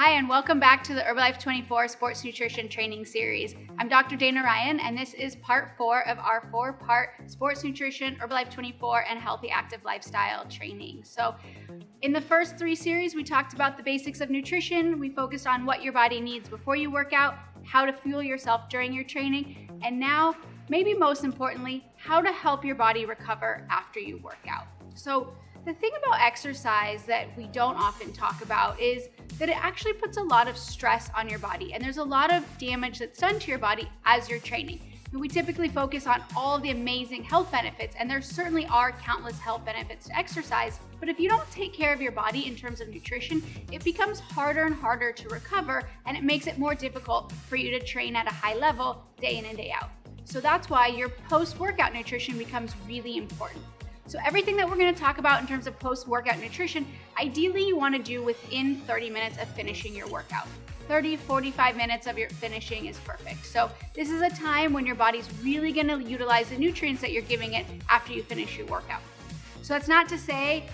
Hi, and welcome back to the Herbalife 24 Sports Nutrition Training Series. I'm Dr. Dana Ryan, and this is part 4 of our 4-part Sports Nutrition, Herbalife 24, and Healthy Active Lifestyle training. So in the first 3 series, we talked about the basics of nutrition. We focused on what your body needs before you work out, how to fuel yourself during your training, and now, maybe most importantly, how to help your body recover after you work out. So the thing about exercise that we don't often talk about is that it actually puts a lot of stress on your body, and there's a lot of damage that's done to your body as you're training. And we typically focus on all the amazing health benefits, and there certainly are countless health benefits to exercise, but if you don't take care of your body in terms of nutrition, it becomes harder and harder to recover, and it makes it more difficult for you to train at a high level day in and day out. So that's why your post-workout nutrition becomes really important. So everything that we're going to talk about in terms of post-workout nutrition, ideally you want to do within 30 minutes of finishing your workout. 30, 45 minutes of your finishing is perfect. So this is a time when your body's really going to utilize the nutrients that you're giving it after you finish your workout. So that's not to say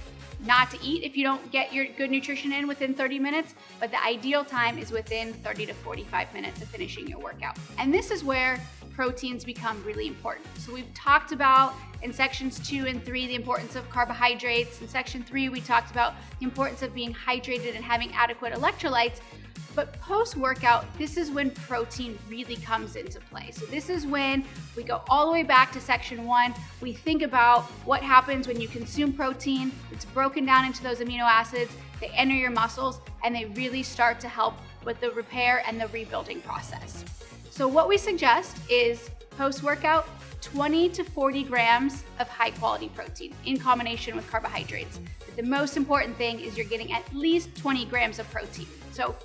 not to eat if you don't get your good nutrition in within 30 minutes, but the ideal time is within 30 to 45 minutes of finishing your workout. And this is where proteins become really important. So we've talked about in sections 2 and 3 the importance of carbohydrates. In section 3 we talked about the importance of being hydrated and having adequate electrolytes. But post-workout, this is when protein really comes into play. So this is when we go all the way back to section 1. We think about what happens when you consume protein. It's broken down into those amino acids. They enter your muscles and they really start to help with the repair and the rebuilding process. So what we suggest is post-workout, 20 to 40 grams of high quality protein in combination with carbohydrates. But the most important thing is you're getting at least 20 grams of protein. So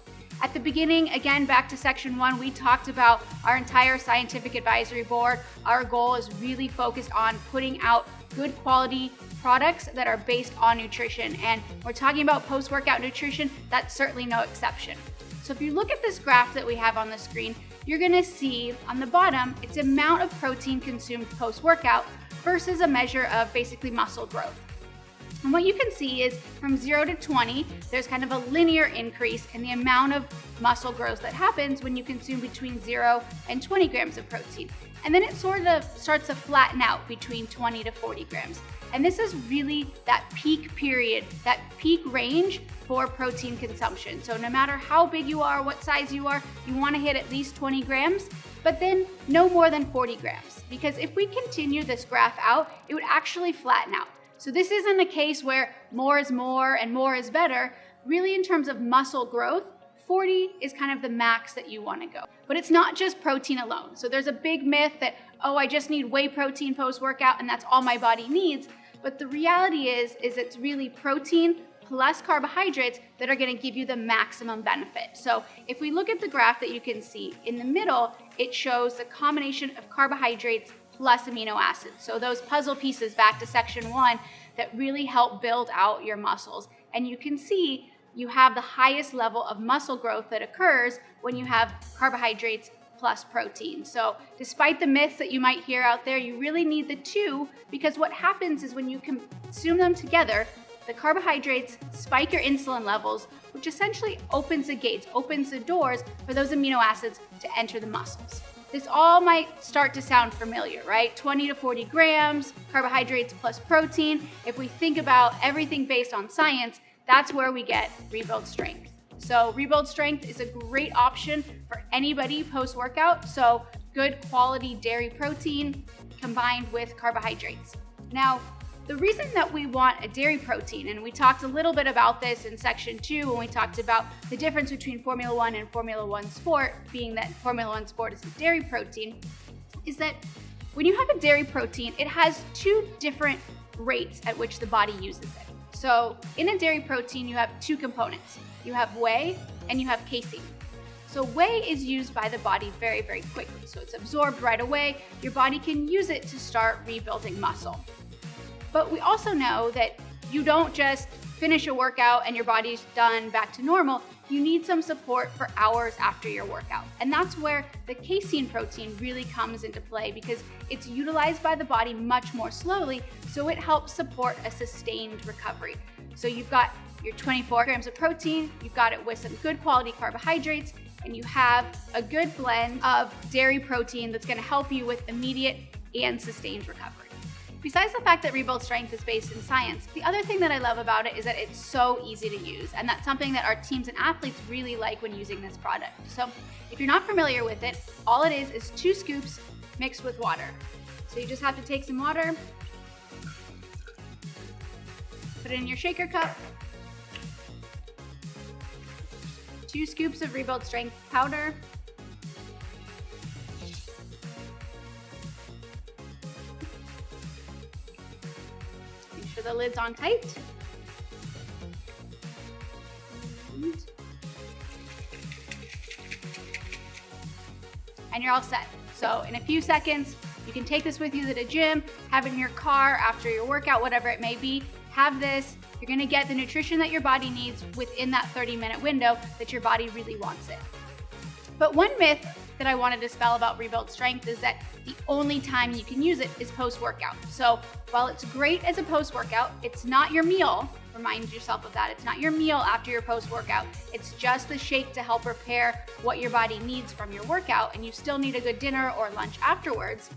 at the beginning, again, back to section 1, we talked about our entire scientific advisory board. Our goal is really focused on putting out good quality products that are based on nutrition. And we're talking about post-workout nutrition, that's certainly no exception. So if you look at this graph that we have on the screen, you're gonna see on the bottom, it's the amount of protein consumed post-workout versus a measure of basically muscle growth. And what you can see is from 0 to 20, there's kind of a linear increase in the amount of muscle growth that happens when you consume between 0 and 20 grams of protein. And then it sort of starts to flatten out between 20 to 40 grams. And this is really that peak period, that peak range for protein consumption. So no matter how big you are, what size you are, you wanna hit at least 20 grams, but then no more than 40 grams. Because if we continue this graph out, it would actually flatten out. So this isn't a case where more is more and more is better. Really, in terms of muscle growth, 40 is kind of the max that you want to go. But it's not just protein alone. So there's a big myth that, oh, I just need whey protein post-workout and that's all my body needs. But the reality is it's really protein plus carbohydrates that are going to give you the maximum benefit. So if we look at the graph that you can see, in the middle, it shows the combination of carbohydrates plus amino acids. So those puzzle pieces back to section 1 that really help build out your muscles. And you can see you have the highest level of muscle growth that occurs when you have carbohydrates plus protein. So despite the myths that you might hear out there, you really need the two, because what happens is when you consume them together, the carbohydrates spike your insulin levels, which essentially opens the gates, opens the doors for those amino acids to enter the muscles. This all might start to sound familiar, right? 20 to 40 grams, carbohydrates plus protein. If we think about everything based on science, that's where we get Rebuild Strength. So Rebuild Strength is a great option for anybody post-workout. So good quality dairy protein combined with carbohydrates. Now, the reason that we want a dairy protein, and we talked a little bit about this in section 2 when we talked about the difference between Formula 1 and Formula 1 Sport, being that Formula 1 Sport is a dairy protein, is that when you have a dairy protein, it has 2 different rates at which the body uses it. So in a dairy protein, you have 2 components. You have whey and you have casein. So whey is used by the body very, very quickly. So it's absorbed right away. Your body can use it to start rebuilding muscle. But we also know that you don't just finish a workout and your body's done back to normal. you need some support for hours after your workout. And that's where the casein protein really comes into play because it's utilized by the body much more slowly, so it helps support a sustained recovery. So you've got your 24 grams of protein, you've got it with some good quality carbohydrates, and you have a good blend of dairy protein that's gonna help you with immediate and sustained recovery. Besides the fact that Rebuild Strength is based in science, the other thing that I love about it is that it's so easy to use, and that's something that our teams and athletes really like when using this product. So if you're not familiar with it, all it is 2 scoops mixed with water. So you just have to take some water, put it in your shaker cup, 2 scoops of Rebuild Strength powder, make sure the lid's on tight, and you're all set. So in a few seconds, you can take this with you to the gym, have it in your car after your workout, whatever it may be. Have this. You're gonna get the nutrition that your body needs within that 30-minute window that your body really wants it. But one myth that I want to dispel about Rebuild Strength is that the only time you can use it is post-workout. So while it's great as a post-workout, it's not your meal. Remind yourself of that. It's not your meal after your post-workout. It's just the shake to help repair what your body needs from your workout, and you still need a good dinner or lunch afterwards.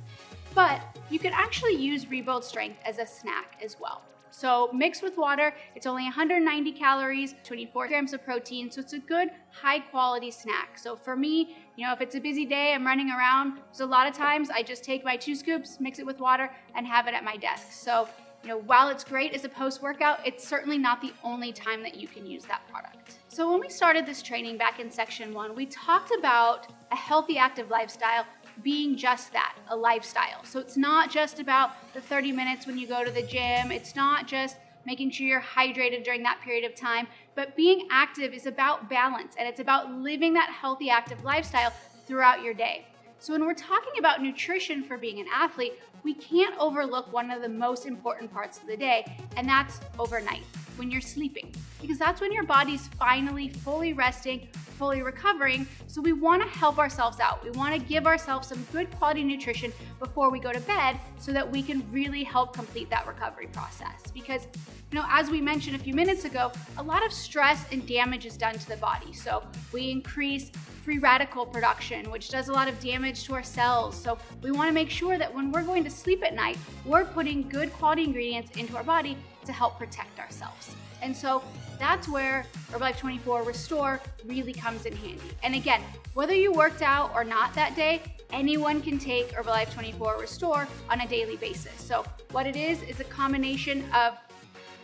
But you can actually use Rebuild Strength as a snack as well. So mixed with water, it's only 190 calories, 24 grams of protein, so it's a good high quality snack. So for me, if it's a busy day, I'm running around, so a lot of times I just take my 2 scoops, mix it with water, and have it at my desk. So while it's great as a post-workout, it's certainly not the only time that you can use that product. So when we started this training back in section 1, we talked about a healthy active lifestyle being just that, a lifestyle. So it's not just about the 30 minutes when you go to the gym. It's not just making sure you're hydrated during that period of time, but being active is about balance, and it's about living that healthy active lifestyle throughout your day. So when we're talking about nutrition for being an athlete, we can't overlook one of the most important parts of the day, and that's overnight, when you're sleeping, because that's when your body's finally fully resting, fully recovering. So we want to help ourselves out. We want to give ourselves some good quality nutrition before we go to bed so that we can really help complete that recovery process. Because, as we mentioned a few minutes ago, a lot of stress and damage is done to the body. So we increase free radical production, which does a lot of damage to our cells. So we want to make sure that when we're going to sleep at night, we're putting good quality ingredients into our body to help protect ourselves. And so that's where Herbalife 24 Restore really comes in handy. And again, whether you worked out or not that day, anyone can take Herbalife 24 Restore on a daily basis. So what it is a combination of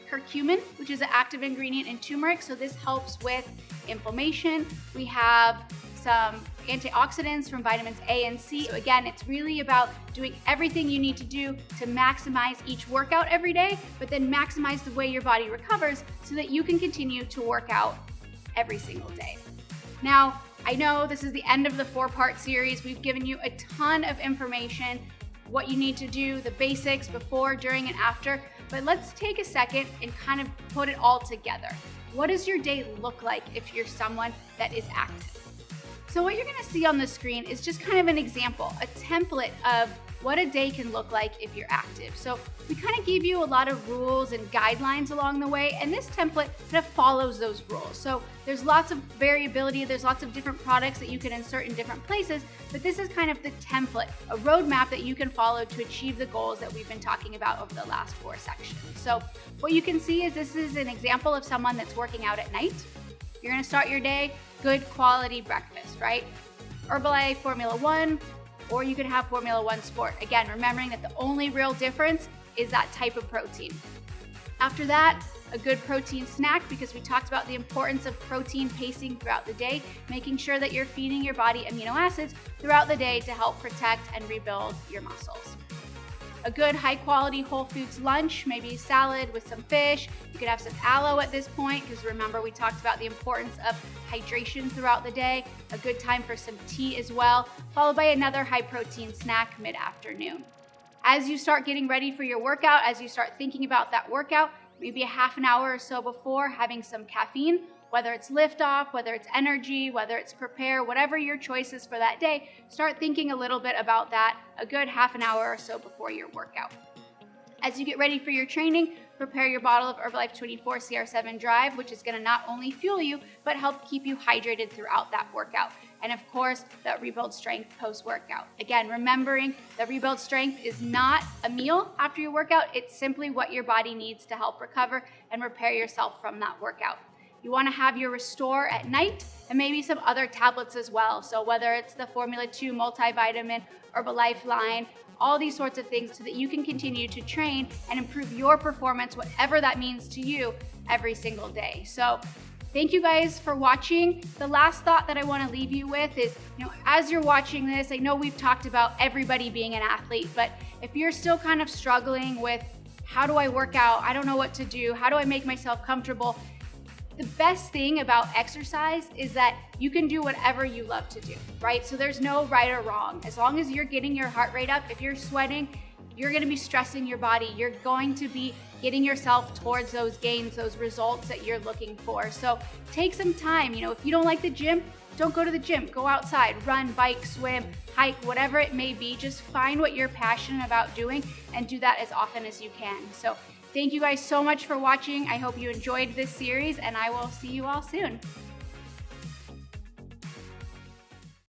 curcumin, which is an active ingredient in turmeric. So this helps with inflammation. We have some antioxidants from vitamins A and C. So again, it's really about doing everything you need to do to maximize each workout every day, but then maximize the way your body recovers so that you can continue to work out every single day. Now, I know this is the end of the 4-part series. We've given you a ton of information, what you need to do, the basics before, during, and after, but let's take a second and kind of put it all together. What does your day look like if you're someone that is active? So what you're gonna see on the screen is just kind of an example, a template of what a day can look like if you're active. So we kind of gave you a lot of rules and guidelines along the way, and this template kind of follows those rules. So there's lots of variability, there's lots of different products that you can insert in different places, but this is kind of the template, a roadmap that you can follow to achieve the goals that we've been talking about over the last 4 sections. So what you can see is this is an example of someone that's working out at night. You're gonna start your day, good quality breakfast, right? Herbalife Formula 1, or you can have Formula 1 Sport. Again, remembering that the only real difference is that type of protein. After that, a good protein snack, because we talked about the importance of protein pacing throughout the day, making sure that you're feeding your body amino acids throughout the day to help protect and rebuild your muscles. A good high quality whole foods lunch, maybe salad with some fish. You could have some aloe at this point, because remember we talked about the importance of hydration throughout the day. A good time for some tea as well, followed by another high protein snack mid-afternoon. As you start getting ready for your workout, as you start thinking about that workout, maybe a half an hour or so before, having some caffeine whether it's lift off, whether it's energy, whether it's prepare, whatever your choice is for that day, start thinking a little bit about that a good half an hour or so before your workout. As you get ready for your training, prepare your bottle of Herbalife 24 CR7 Drive, which is going to not only fuel you, but help keep you hydrated throughout that workout. And of course, that Rebuild Strength post-workout. Again, remembering that Rebuild Strength is not a meal after your workout. It's simply what your body needs to help recover and repair yourself from that workout. You want to have your Restore at night and maybe some other tablets as well. So whether it's the Formula 2 multivitamin, Herbalife line, all these sorts of things so that you can continue to train and improve your performance, whatever that means to you, every single day. So thank you guys for watching. The last thought that I want to leave you with is, as you're watching this, I know we've talked about everybody being an athlete, but if you're still kind of struggling with how do I work out? I don't know what to do. How do I make myself comfortable? The best thing about exercise is that you can do whatever you love to do, right? So there's no right or wrong. As long as you're getting your heart rate up, if you're sweating, you're gonna be stressing your body. You're going to be getting yourself towards those gains, those results that you're looking for. So take some time. If you don't like the gym, don't go to the gym. Go outside, run, bike, swim, hike, whatever it may be. Just find what you're passionate about doing and do that as often as you can. So thank you guys so much for watching. I hope you enjoyed this series, and I will see you all soon.